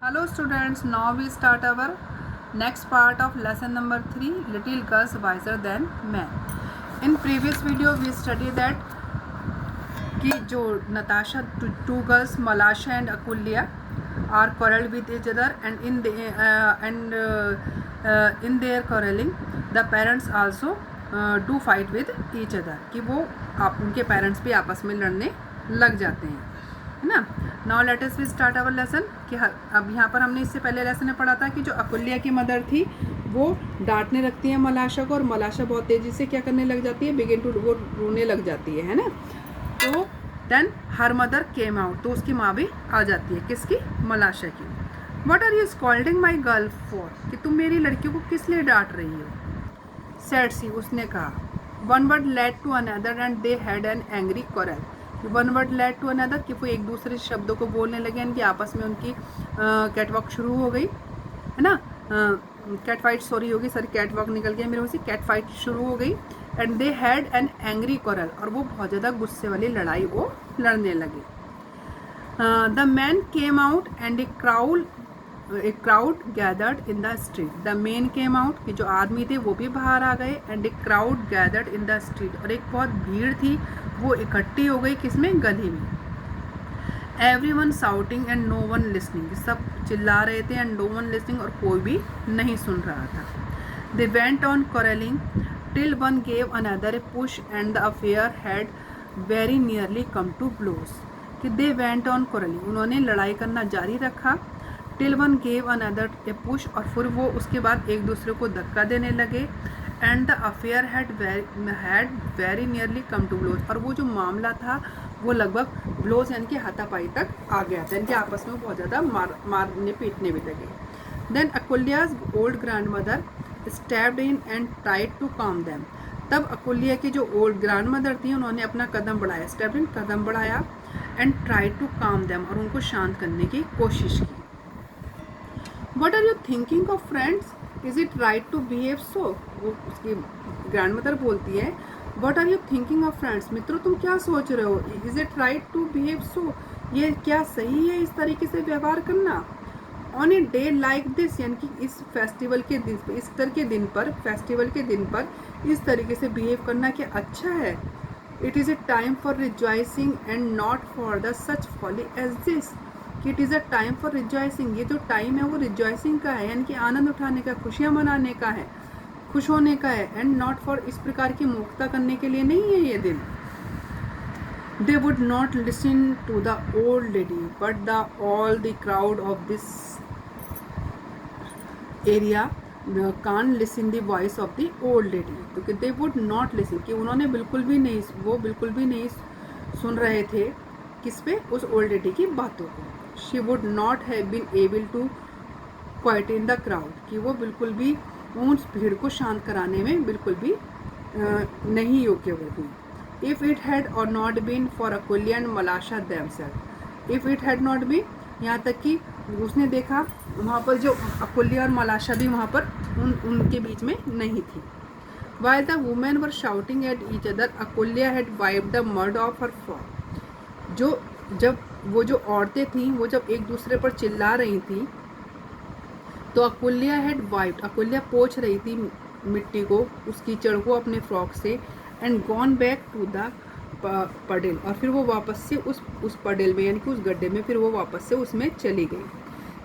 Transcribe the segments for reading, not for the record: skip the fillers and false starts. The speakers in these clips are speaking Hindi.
Hello students, now we start our next part of lesson number 3, little girls wiser than men. In previous video we studied that कि जो Natasha, two girls Malasha and Akulya are quarreled with each other, and in their quarreling the parents also do fight with each other, कि वो उनके पेरेंट्स भी आपस में लड़ने लग जाते हैं, है ना. Now let us we start our lesson. कि अब यहाँ पर हमने इससे पहले लेसन में पढ़ा था कि जो अकुल्या की मदर थी वो डांटने लगती है मलाशा को, और मलाशा बहुत तेज़ी से क्या करने लग जाती है, बिगिन टू वो रोने लग जाती है ना. तो then her mother came out, तो उसकी माँ भी आ जाती है, किसकी, मलाशा की. What are you scolding my girl for, कि तुम मेरी लड़की को किस लिए डांट रही हो. सेड सी, उसने कहा. One word led to another and they had an angry quarrel. One word led to another, कि वो एक दूसरे शब्दों को बोलने लगे, इनकी आपस में उनकी कैटवॉक शुरू हो गई, है ना. कैट फाइट सॉरी होगी, सॉरी कैटवॉक निकल गया मेरे से, कैट फाइट शुरू हो गई. And they had an angry quarrel, और वो बहुत ज़्यादा गुस्से वाली लड़ाई वो लड़ने लगे. The man came out and a crowd gathered in the street. The man came out, कि जो आदमी थे वो भी बाहर आ गए. And a crowd gathered in the street, और एक बहुत भीड़ थी वो इकट्ठी हो गई, किसमें, गली में. Everyone shouting and no one listening, सब चिल्ला रहे थे, एंड नो वन लिसनिंग, और कोई भी नहीं सुन रहा था. They went on quarreling till one gave another a push and the affair had very nearly come to blows. कि they went on quarreling, उन्होंने लड़ाई करना जारी रखा. till one gave another a push, और फिर वो उसके बाद एक दूसरे को धक्का देने लगे. and the affair had very nearly come to blows, और वो जो मामला था वो लगभग ब्लोज यानी कि हाथापाई तक आ गया था, यानी कि आपस में बहुत ज़्यादा मारने पीटने भी लगे. Then Akulya's old grandmother stepped in and tried to calm them. तब अकुल्या की जो ओल्ड ग्रैंड मदर थी उन्होंने अपना कदम बढ़ाया, स्टेप्ड इन कदम बढ़ाया, and tried to calm them, और उनको शांत करने की कोशिश की. What are you thinking of friends, is it right to behave so. वो उसकी ग्रैंड मदर बोलती है, what are you thinking of friends, मित्रों तुम क्या सोच रहे हो. Is it right to behave so, ये क्या सही है इस तरीके से व्यवहार करना. On a day like this, यानी कि इस फेस्टिवल के दिन, ईस्टर के दिन पर, फेस्टिवल के दिन पर इस तरीके से बिहेव करना क्या अच्छा है. It is a time for rejoicing and not for the such folly as this. कि it is a time for rejoicing, ये जो टाइम है वो रिजॉइसिंग का है, यानी कि आनंद उठाने का, खुशियाँ मनाने का है, खुश होने का है. एंड नॉट फॉर, इस प्रकार की मूर्खता करने के लिए नहीं है ये दिन. They would not listen to the old lady, but all the crowd of this area can't listen the voice of the old lady. क्योंकि they would not listen, कि उन्होंने बिल्कुल भी नहीं, वो बिल्कुल भी नहीं सुन रहे थे, किस पे, उस ओल्ड लेडी की बातों को. She would not have been able to quieten the crowd, कि वो बिल्कुल भी उस भीड़ को शांत कराने में बिल्कुल भी नहीं योग्य हुई. If it had or not been for Akulya and Malasha themselves, if it had not been, यहाँ तक कि उसने देखा वहाँ पर जो अकुल्या और मलाशा भी वहाँ पर उनके बीच में नहीं थी. While the women were shouting at each other, Akulya had wiped the mud off her frock. जब वो जो औरतें थीं वो जब एक दूसरे पर चिल्ला रही थी, तो अकुल्या पोंछ रही थी मिट्टी को, उस कीचड़ को अपने फ्रॉक से. And gone back to the puddle, और फिर वो वापस से उस पडेल में, यानी कि उस गड्ढे में, फिर वो वापस से उसमें चली गई.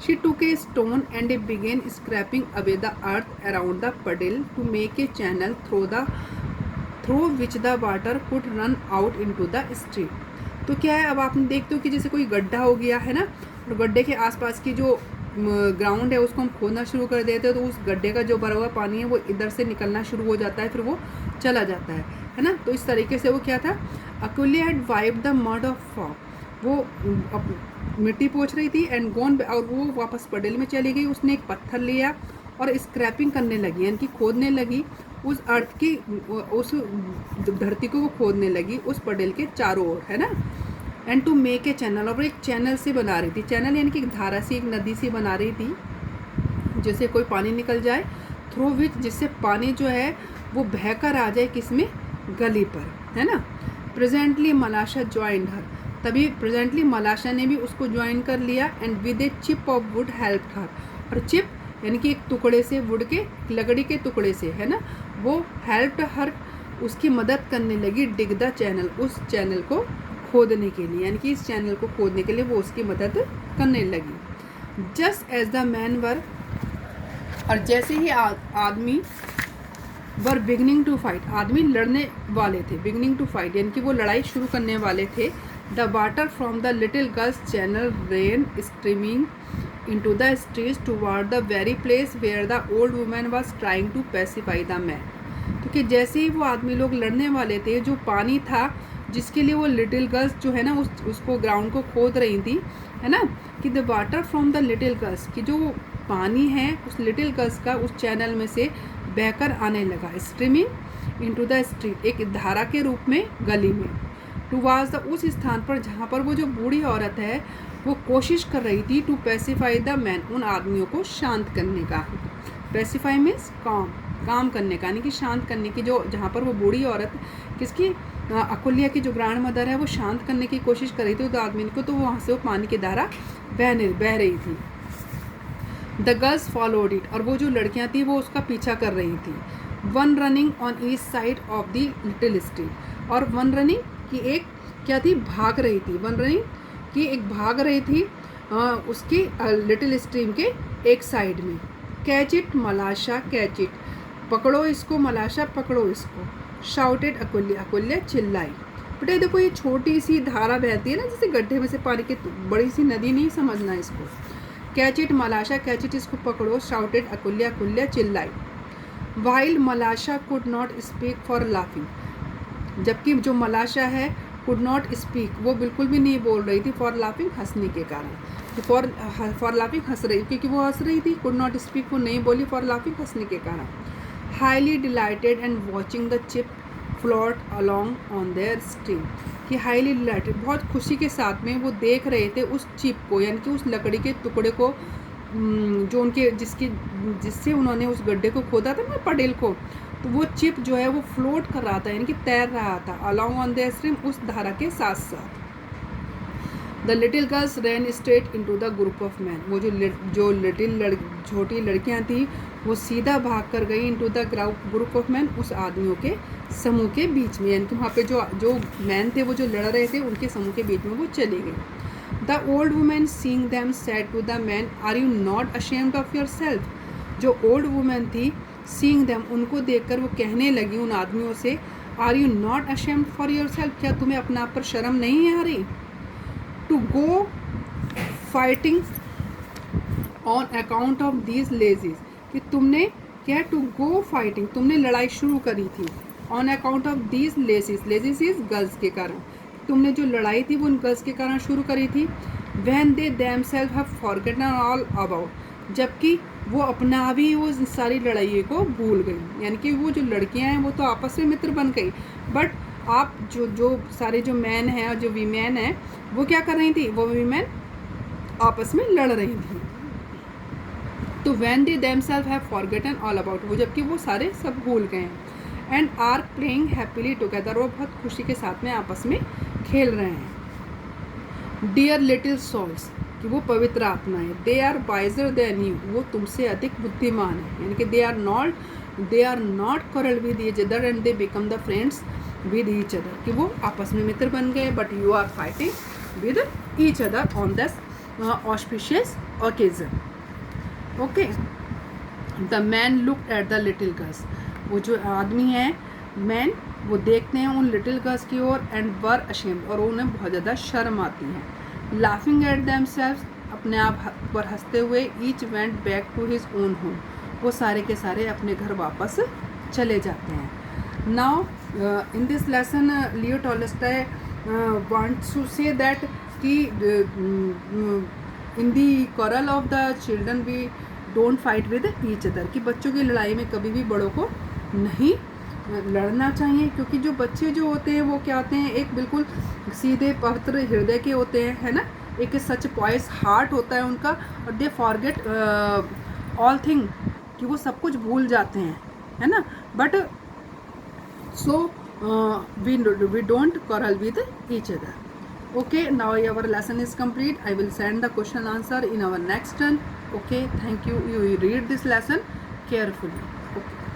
She took a stone and a began scraping away the earth around the puddle to make a channel through which the water could run out into the street. तो क्या है, अब आपने देखते हो कि जैसे कोई गड्ढा हो गया है ना, और गड्ढे के आसपास की जो ग्राउंड है उसको हम खोदना शुरू कर देते हैं, तो उस गड्ढे का जो भरा हुआ पानी है वो इधर से निकलना शुरू हो जाता है, फिर वो चला जाता है ना. तो इस तरीके से वो क्या था, Akulya had wiped the mud off fog, वो मिट्टी पोंछ रही थी. एंड गॉन, और वो वापस पडेल में चली गई. उसने एक पत्थर लिया और स्क्रैपिंग करने लगी, यानी कि खोदने लगी उस अर्थ की, उस धरती को वो खोदने लगी उस पडेल के चारों ओर, है ना. And to make a channel, और एक चैनल से बना रही थी, चैनल यानी कि एक धारा सी, एक नदी सी बना रही थी जिससे कोई पानी निकल जाए, थ्रू विच, जिससे पानी जो है वो बहकर आ जाए, किसमें, गली पर, है ना. प्रेजेंटली मलाशा ज्वाइंड हर, तभी प्रेजेंटली मलाशा ने भी उसको ज्वाइन कर लिया and with a chip off would help her, और चिप यानी कि एक टुकड़े से, वुड के लकड़ी के टुकड़े से, है ना, वो हेल्प हर उसकी मदद करने लगी डिग द चैनल, उस चैनल को खोदने के लिए, यानी कि इस चैनल को खोदने के लिए वो उसकी मदद करने लगी। जस्ट एज द मैन वर, और जैसे ही आदमी वर बिगनिंग टू फाइट, आदमी लड़ने वाले थे, बिगनिंग टू फाइट यानी कि वो लड़ाई शुरू करने वाले थे, the water from the little girls channel rain streaming into the streets toward the very place where the old woman was trying to pacify the man। क्योंकि जैसे ही वो आदमी लोग लड़ने वाले थे, जो पानी था जिसके लिए वो लिटिल गर्ल्स जो है ना उसको ग्राउंड को खोद रही थी, है ना, कि the water from the little girls, कि जो पानी है उस लिटिल गर्ल्स का उस चैनल में से बहकर आने लगा, स्ट्रीमिंग इनटू द स्ट्रीट, एक धारा के रूप में गली में, टुवार्ड्स द, उस स्थान पर जहाँ पर वो जो बूढ़ी औरत है वो कोशिश कर रही थी टू पैसिफाई द मैन, उन आदमियों को शांत करने का। पैसिफाई मीन्स काम करने का, यानी कि शांत करने की, जो जहाँ पर वो बूढ़ी औरत किसकी, अकुल्या की जो ग्रैंड मदर है, वो शांत करने की कोशिश कर रही थी उस आदमी को, तो वहाँ से वो पानी की धारा बह रही थी। द गर्ल्स फॉलोड इट, और वो जो लड़कियाँ थी वो उसका पीछा कर रही थी। One running on each side of the little street, और वन रनिंग की एक क्या थी, भाग रही थी, वन रनिंग कि एक भाग रही थी उसकी लिटिल स्ट्रीम के एक साइड में। कैच इट मलाशा, कैच इट, पकड़ो इसको मलाशा, पकड़ो इसको। शाउटेड अकुल्या, अकुल्या चिल्लाई। बेटा देखो ये छोटी सी धारा बहती है ना, जैसे गड्ढे में से पानी की, बड़ी सी नदी नहीं समझना इसको। कैच इट मलाशा, कैच इट इसको पकड़ो। शाउटेड अकुल्या, अकुल्या चिल्लाई। While मलाशा could not speak for laughing, जबकि जो मलाशा है कुड नॉट स्पीक, वो बिल्कुल भी नहीं बोल रही थी, फॉर लाफिंग, हंसने के कारण, फॉर लाफिंग हंस रही, क्योंकि वो हंस रही थी। कुड नॉट स्पीक वो नहीं बोली, फॉर लाफिंग हंसने के कारण। Highly delighted and watching the chip float along on their stream, कि हाईली डिलाइटेड, बहुत खुशी के साथ में वो देख रहे थे उस चिप को, यानी कि उस लकड़ी के टुकड़े को, जो उनके जिससे उन्होंने उस गड्ढे को खोदा था ना, पडेल को, तो वो चिप जो है वो फ्लोट कर रहा था, यानी कि तैर रहा था, अलॉन्ग ऑन द स्ट्रीम, उस धारा के साथ साथ। The little girls ran straight into the group of man, वो जो लिटिल छोटी लड़कियां थी वो सीधा भाग कर गई into the group of man, उस आदमियों के समूह के बीच में, यानी कि वहाँ पे जो मैन थे वो जो लड़ रहे थे उनके समूह के बीच में वो चली गई। The old women seeing them said to the man, are you not ashamed of yourself, जो ओल्ड वुमेन थी सीइंग देम, उनको देखकर वो कहने लगी उन आदमियों से, are you not ashamed for yourself, क्या तुम्हें अपने आप पर शर्म नहीं है आ रही, to go fighting on account of these ladies, कि तुमने क्या, टू गो फाइटिंग, तुमने लड़ाई शुरू करी थी, on account of these ladies, ladies is girls के कारण, तुमने जो लड़ाई थी वो उन गर्ल्स के कारण शुरू करी थी। When they themselves have forgotten all about, जबकि वो अपना भी वो सारी लड़ाई को भूल गई, यानी कि वो जो लड़कियां हैं वो तो आपस में मित्र बन गई, बट आप जो सारे जो मैन हैं और जो वीमेन हैं वो क्या कर रही थी, वो वीमेन आपस में लड़ रही थी। तो when they themselves have forgotten all about, वो जबकि वो सारे सब भूल गए हैं। And are playing happily together, वो बहुत खुशी के साथ में आपस में खेल रहे हैं। डियर लिटिल सोल्स, कि वो पवित्र आत्माएं, they are wiser than you, वो तुमसे अधिक बुद्धिमान है, यानी कि they are not quarrel with each other and they become the friends with each other, कि वो आपस में मित्र बन गए, but you are fighting with each other on this auspicious occasion. Okay, the man look at the little girls, वो जो आदमी है मैन, वो देखते हैं उन लिटिल गर्ल्स की ओर, एंड वर अशेम्ड, और उन्हें बहुत ज़्यादा शर्म आती है। लाफिंग एट देमसेल्व्स, अपने आप पर हंसते हुए, each went back to his own home, वो सारे के सारे अपने घर वापस चले जाते हैं। Now in this lesson Leo Tolstoy wants to say that कि in the quarrel of the children we don't fight with each other, कि बच्चों की लड़ाई में कभी भी बड़ों को नहीं लड़ना चाहिए, क्योंकि जो बच्चे जो होते हैं वो क्या होते हैं, एक बिल्कुल सीधे पवित्र हृदय के होते हैं, है ना, एक सच पॉइस हार्ट होता है उनका, और दे फॉरगेट ऑल थिंग, कि वो सब कुछ भूल जाते हैं, है ना, but so we don't quarrel with each other. Okay, now our lesson is complete. I will send the question answer in our next turn. Okay, thank you. You read this lesson carefully. Okay.